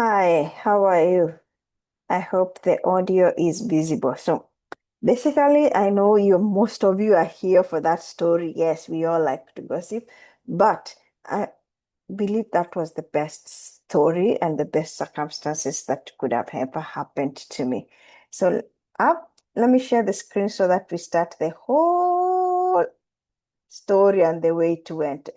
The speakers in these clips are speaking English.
Hi, how are you? I hope the audio is visible. So basically, I know most of you are here for that story. Yes, we all like to gossip, but I believe that was the best story and the best circumstances that could have ever happened to me. So let me share the screen so that we start the whole story and the way it went.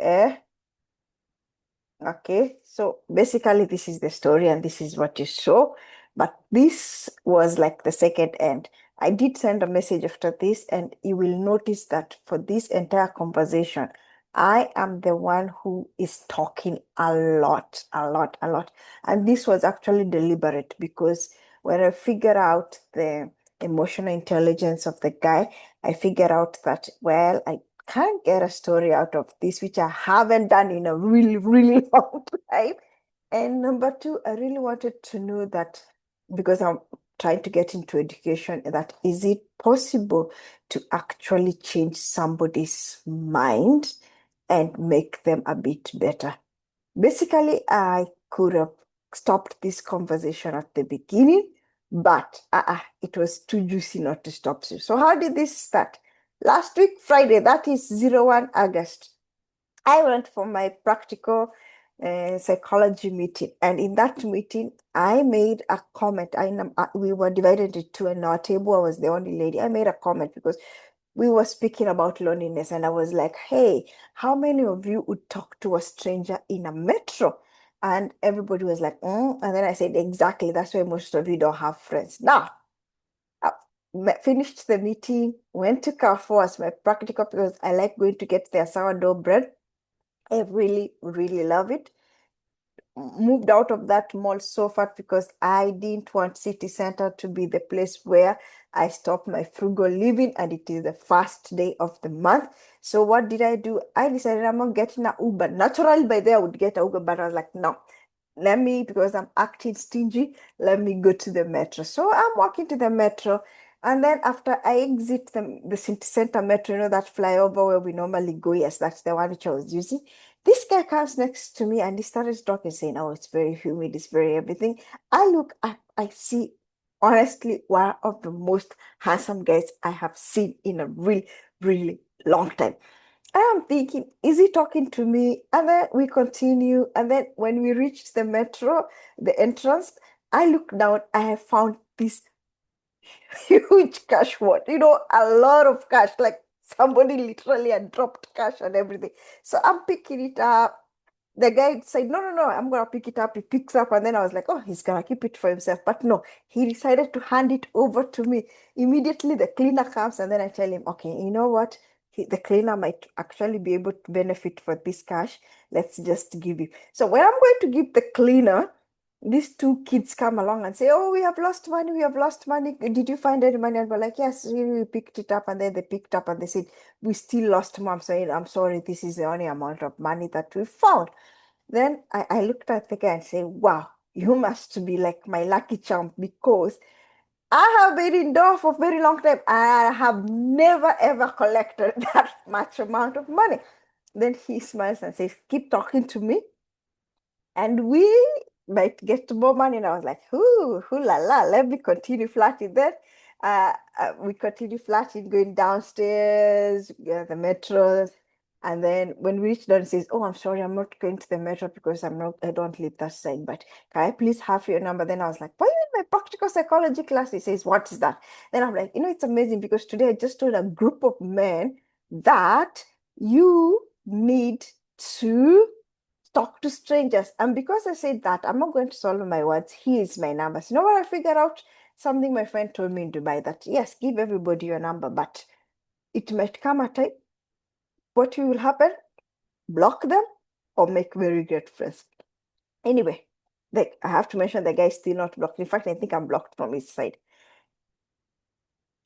Okay, so basically, this is the story, and this is what you saw. But this was like the second end. I did send a message after this, and you will notice that for this entire conversation, I am the one who is talking a lot, a lot, a lot. And this was actually deliberate because when I figure out the emotional intelligence of the guy, I figure out that, well, I can't get a story out of this, which I haven't done in a really, really long time. And number two, I really wanted to know that because I'm trying to get into education, that is it possible to actually change somebody's mind and make them a bit better? Basically, I could have stopped this conversation at the beginning, but it was too juicy not to stop. So how did this start? Last week, Friday, that is 01 August. I went for my practical psychology meeting, and in that meeting, I made a comment. We were divided into two, and our table I was the only lady. I made a comment because we were speaking about loneliness, and I was like, "Hey, how many of you would talk to a stranger in a metro?" And everybody was like, And then I said, "Exactly. That's why most of you don't have friends." Now, I finished the meeting, went to Carrefour as my practical because I like going to get their sourdough bread. I really, really love it. Moved out of that mall so fast because I didn't want city center to be the place where I stop my frugal living, and it is the first day of the month. So what did I do? I decided I'm not getting an Uber. Naturally, by there I would get a Uber, but I was like, no, let me, because I'm acting stingy, let me go to the metro. So I'm walking to the metro. And then after I exit the city center metro, that flyover where we normally go, yes, that's the one which I was using. This guy comes next to me and he started talking, saying, "Oh, it's very humid, it's very everything." I look up, I see, honestly, one of the most handsome guys I have seen in a really, really long time. I am thinking, is he talking to me? And then we continue. And then when we reached the metro, the entrance, I look down, I have found this huge cash wad, a lot of cash, like somebody literally had dropped cash and everything. So I'm picking it up. The guy said, "No, no, no, I'm gonna pick it up." He picks up, and then I was like, "Oh, he's gonna keep it for himself." But no, he decided to hand it over to me. Immediately, the cleaner comes, and then I tell him, "Okay, you know what? The cleaner might actually be able to benefit for this cash. Let's just give him." So when I'm going to give the cleaner, these two kids come along and say, "Oh, we have lost money. We have lost money. Did you find any money?" And we're like, "Yes, we picked it up." And then they picked up and they said, "We still lost, mom." Saying, "I'm sorry, this is the only amount of money that we found." Then I looked at the guy and said, "Wow, you must be like my lucky charm because I have been in door for a very long time. I have never ever collected that much amount of money." Then he smiles and says, "Keep talking to me and we might get more money." And I was like, "Ooh la la, let me continue flirting." Then we continue flirting, going downstairs, the metro. And then when we reach down, he says, "Oh, I'm sorry, I'm not going to the metro because I don't live that side, but can I please have your number?" Then I was like, "Why are you in my practical psychology class?" He says, "What is that?" Then I'm like, "It's amazing because today I just told a group of men that you need to talk to strangers." And because I said that, I'm not going to swallow my words. He is my number. So you know what I figured out? Something my friend told me in Dubai, that yes, give everybody your number, but it might come a time what will happen, block them or make very great friends. Anyway, I have to mention the guy is still not blocked. In fact, I think I'm blocked from his side.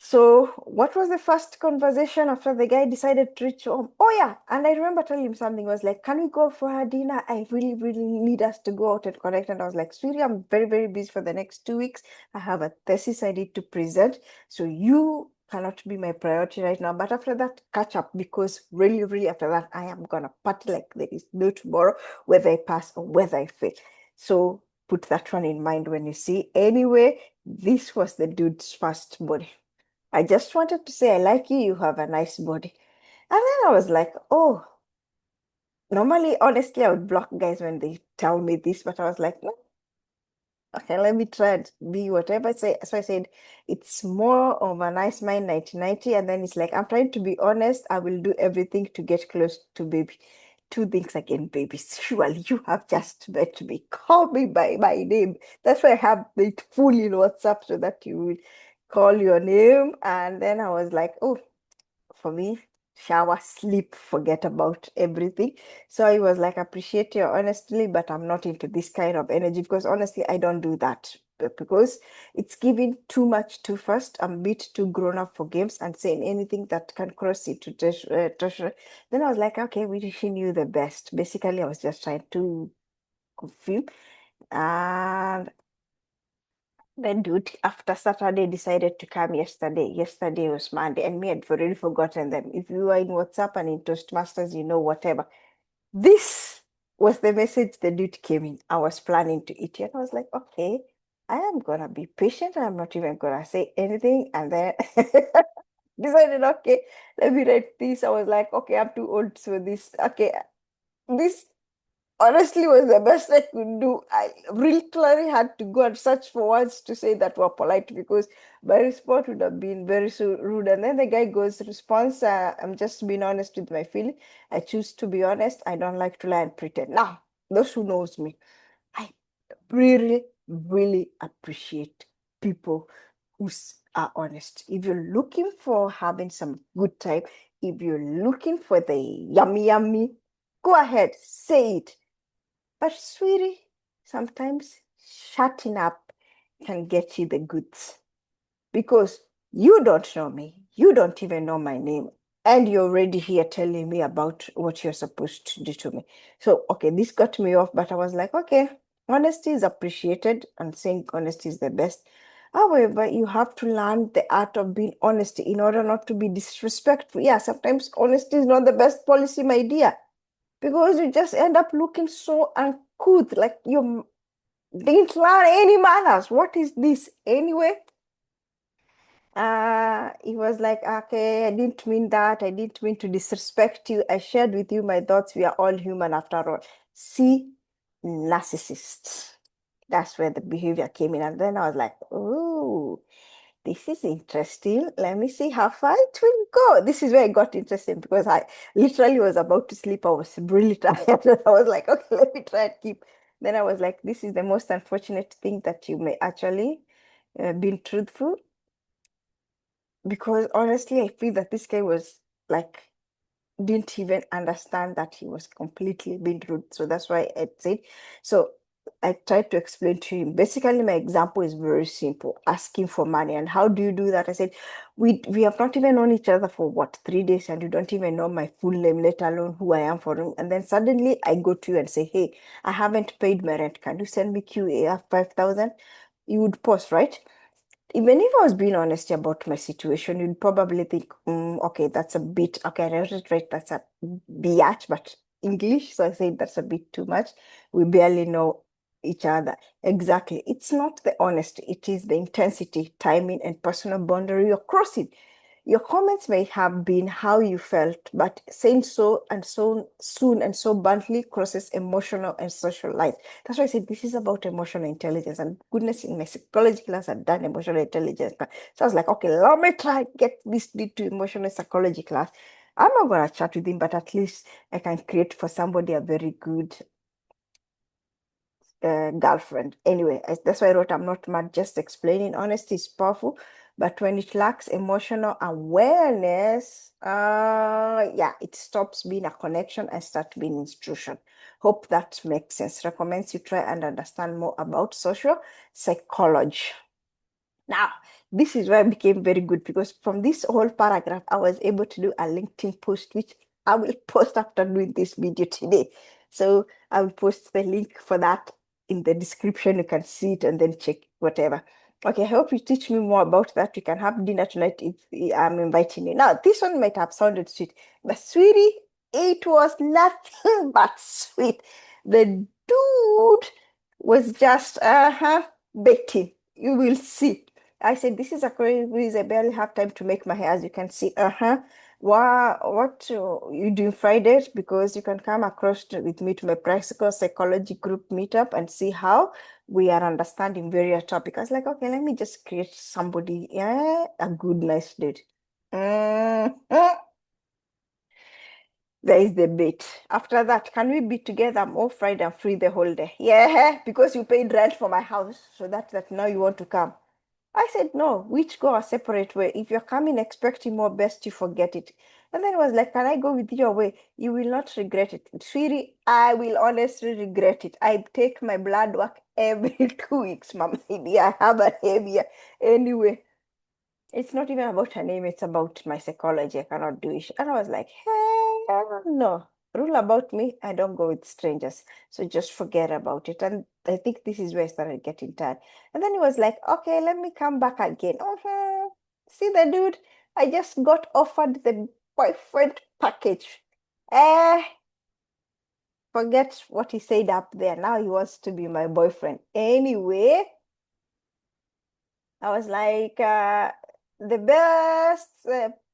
So, what was the first conversation after the guy decided to reach home? Oh, yeah. And I remember telling him something was like, "Can we go for a dinner? I really, really need us to go out and connect." And I was like, "Sweetie, I'm very, very busy for the next 2 weeks. I have a thesis I need to present. So, you cannot be my priority right now. But after that, catch up because really, really after that, I am going to party like there is no tomorrow, whether I pass or whether I fail." So, put that one in mind when you see. Anyway, this was the dude's first body. I just wanted to say, I like you. You have a nice body. And then I was like, oh, normally, honestly, I would block guys when they tell me this, but I was like, no, okay, let me try and be whatever I say. So I said, it's more of a nice mind 90-90. And then it's like, I'm trying to be honest. I will do everything to get close to baby. Two things again, baby. Surely you have just met me. Call me by my name. That's why I have it full in WhatsApp so that you will call your name. And then I was like, oh, for me, shower, sleep, forget about everything. So I was like, appreciate your honesty, but I'm not into this kind of energy because honestly, I don't do that because it's giving too much too fast. I'm a bit too grown up for games and saying anything that can cross it to treasure. Then I was like, okay, wishing you the best. Basically, I was just trying to confirm. And then dude, after Saturday, decided to come yesterday. Yesterday was Monday, and me had already forgotten them. If you are in WhatsApp and in Toastmasters, you know whatever. This was the message the dude came in. I was planning to eat it. I was like, okay, I am gonna be patient. I'm not even gonna say anything. And then decided, okay, let me write this. I was like, okay, I'm too old for this. Okay, this honestly was the best I could do. I really clearly had to go and search for words to say that were polite because my response would have been very so rude. And then the guy goes, response, I'm just being honest with my feeling. I choose to be honest. I don't like to lie and pretend. Now, those who knows me, I really, really appreciate people are honest. If you're looking for having some good time, if you're looking for the yummy yummy, go ahead, say it. But sweetie, sometimes shutting up can get you the goods because you don't know me. You don't even know my name. And you're already here telling me about what you're supposed to do to me. So, okay, this got me off, but I was like, okay, honesty is appreciated and saying honesty is the best. However, you have to learn the art of being honest in order not to be disrespectful. Yeah, sometimes honesty is not the best policy, my dear, because you just end up looking so uncouth, like you didn't learn any manners. What is this anyway? He was like, okay, I didn't mean that. I didn't mean to disrespect you. I shared with you my thoughts. We are all human after all. See, narcissists. That's where the behavior came in. And then I was like, oh, this is interesting. Let me see how far it will go. This is where it got interesting because I literally was about to sleep. I was really tired. I was like, okay, let me try and keep. Then I was like, this is the most unfortunate thing that you may actually been truthful because honestly, I feel that this guy was like didn't even understand that he was completely being rude. So that's why I said. So I tried to explain to him. Basically, my example is very simple: asking for money. And how do you do that? I said, we have not even known each other for what 3 days, and you don't even know my full name, let alone who I am for him. And then suddenly I go to you and say, hey, I haven't paid my rent. Can you send me QA 5,000? You would pause, right? Even if I was being honest about my situation, you'd probably think, okay, that's a bit, okay, I read it right, that's a biatch, but English, so I say that's a bit too much. We barely know each other. Exactly. It's not the honesty, it is the intensity, timing, and personal boundary you're crossing. Your comments may have been how you felt, but saying so and so soon and so bluntly crosses emotional and social lines. That's why I said this is about emotional intelligence. And goodness, in my psychology class, I've done emotional intelligence class. So I was like, okay, let me try and get this dude to emotional psychology class. I'm not going to chat with him, but at least I can create for somebody a very good girlfriend. Anyway, that's why I wrote, I'm not mad, just explaining. Honesty is powerful, but when it lacks emotional awareness, yeah, it stops being a connection and starts being institution. Hope that makes sense. Recommends you try and understand more about social psychology. Now, this is where I became very good because from this whole paragraph, I was able to do a LinkedIn post, which I will post after doing this video today. So I will post the link for that in the description. You can see it and then check whatever. Okay, I hope you teach me more about that. We can have dinner tonight if I'm inviting you. Now, this one might have sounded sweet, but sweetie, it was nothing but sweet. The dude was just, Betty, you will see. I said, this is a crazy breeze. I barely have time to make my hair, as you can see. Wow, what you doing Fridays? Because you can come across with me to my practical psychology group meetup and see how we are understanding various topics. I was like, okay, let me just create somebody, yeah, a good, nice dude. Mm, There is the bit. After that, can we be together? I'm off Friday and free the whole day. Yeah, because you paid rent for my house. So that now you want to come. I said, no, we each go a separate way. If you're coming expecting more, best you forget it. And then it was like, can I go with your way? You will not regret it. Sweetie, I will honestly regret it. I take my blood work every 2 weeks, mom. Maybe I have a heavier. Anyway, it's not even about her name, it's about my psychology. I cannot do it. And I was like, hell no. Rule about me, I don't go with strangers. So just forget about it. And I think this is where I started getting tired. And then he was like, okay, let me come back again. See the dude? I just got offered the boyfriend package. Eh, forget what he said up there. Now he wants to be my boyfriend. Anyway, I was like, the best.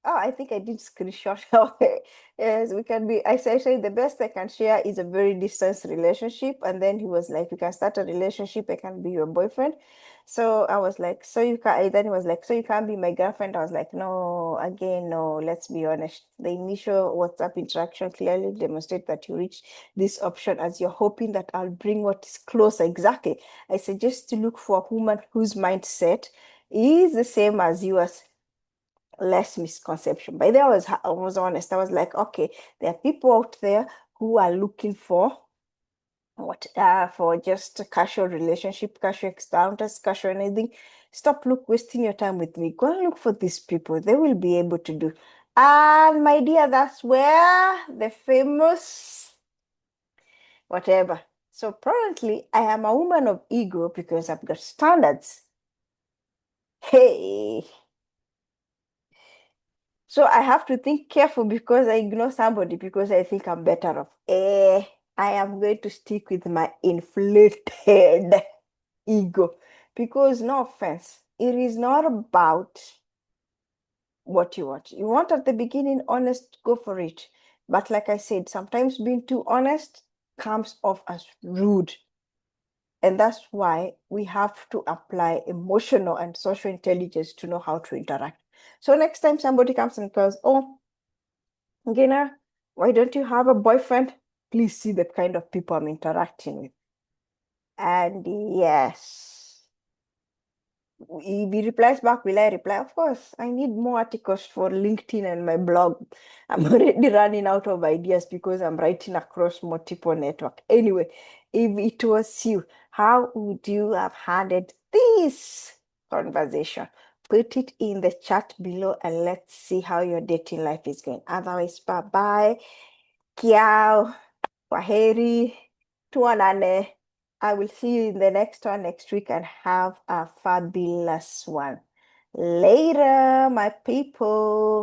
I think I did screenshot. Yes, we can be. I said, the best I can share is a very distance relationship. And then he was like, we can start a relationship. I can be your boyfriend. So I was like, so you can. Then he was like, so you can't be my girlfriend. I was like, no, again, no. Let's be honest. The initial WhatsApp interaction clearly demonstrate that you reached this option as you're hoping that I'll bring what is closer. Exactly. I suggest to look for a woman whose mindset is the same as yours, less misconception. By the way, I was honest. I was like, okay, there are people out there who are looking for just a casual relationship, casual encounters, casual anything. Stop wasting your time with me. Go and look for these people. They will be able to do. And my dear, that's where the famous whatever. So apparently, I am a woman of ego because I've got standards. Hey, so I have to think careful because I ignore somebody because I think I'm better off. I am going to stick with my inflated ego because no offense, it is not about what you want. You want at the beginning, honest, go for it. But like I said, sometimes being too honest comes off as rude. And that's why we have to apply emotional and social intelligence to know how to interact. So next time somebody comes and goes, oh, Gina, why don't you have a boyfriend? Please see the kind of people I'm interacting with. And yes, if he replies back, will I reply? Of course, I need more articles for LinkedIn and my blog. I'm already running out of ideas because I'm writing across multiple network. Anyway, if it was you, how would you have handled this conversation? Put it in the chat below and let's see how your dating life is going. Otherwise, bye-bye. Kiao. Kwaheri. Tuanane. I will see you in the next one next week and have a fabulous one. Later, my people.